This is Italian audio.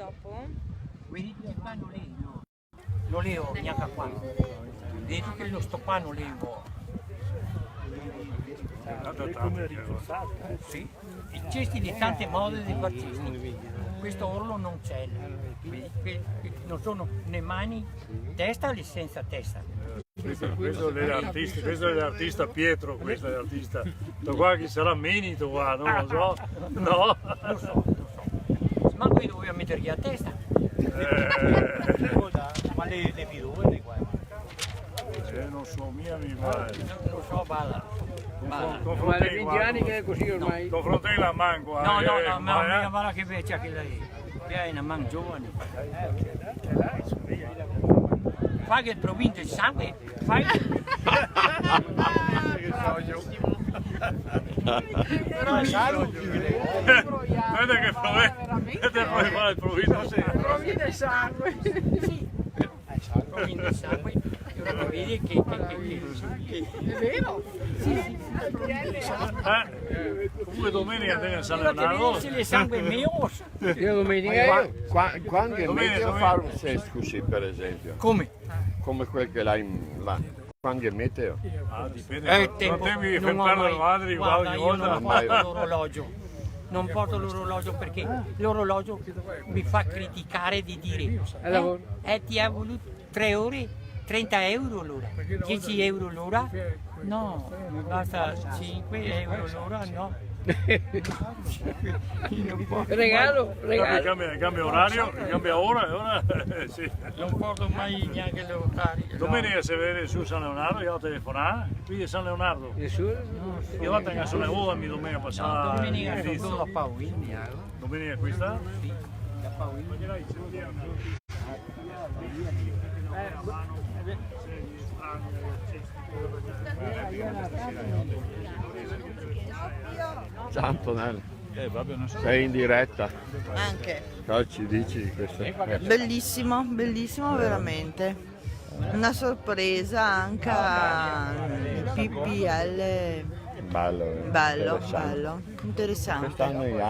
dopo? Vedi che qua non è, no? Non leo neanche qua. Vedi che lo stoppano levo. Come rinforzata. Sì. I cesti di tante mode di farcisti. Questo orlo non c'è. Vedi che non sono né mani, testa né senza testa. Questo è l'artista Pietro, questo è l'artista. Qua chi sarà Menito qua, non lo so. No. Lo so. Ma qui doveva mettergli a testa. Ma le pirone qua? Non so, mia mi pare. Non so, balla. Ma da 20 anni che è così ormai? Confrontai la mano qua. No, ma mia balla che vecchia che lei. Lei è una man giovane. Fai che provincia il sangue, fai che... Guarda che puoi fare il provino. Provvide sangue. Sì, provincia il sangue. E ora vedi che... È vero? Comunque domenica te ne San Ora che Leonardo. vedi se il sangue è mio. Io domenica Quando è Domenica, meteo domenica. fare un sesto così per esempio, Come? come quel che l'hai là. Quando è meteo? Ah, dipende. Non devi fermare la madre Guarda, qualche io non volta. porto l'orologio. Non porto l'orologio perché l'orologio mi fa criticare di dire ti ha voluto 3 ore, 30 euro l'ora, 10 euro l'ora? No, mi basta 5 euro l'ora, no. regalo. Cambia orario, cambia ora e ora sì. Non porto mai neanche l'orario. Domenica se vede su San Leonardo, io ho telefonato, qui è San Leonardo. Nessuno? Io ho tengo sulle uova, mi domenica passata. Domenica sono solo a Pauini. Domenica questa? Sì, a Pauini. Ciao Antonello, sei in diretta, Anche cosa ci dici di questo? bellissimo, bellissimo veramente. Una sorpresa anche il PPL, Bello, bello, interessante. bello, interessante. Quest'anno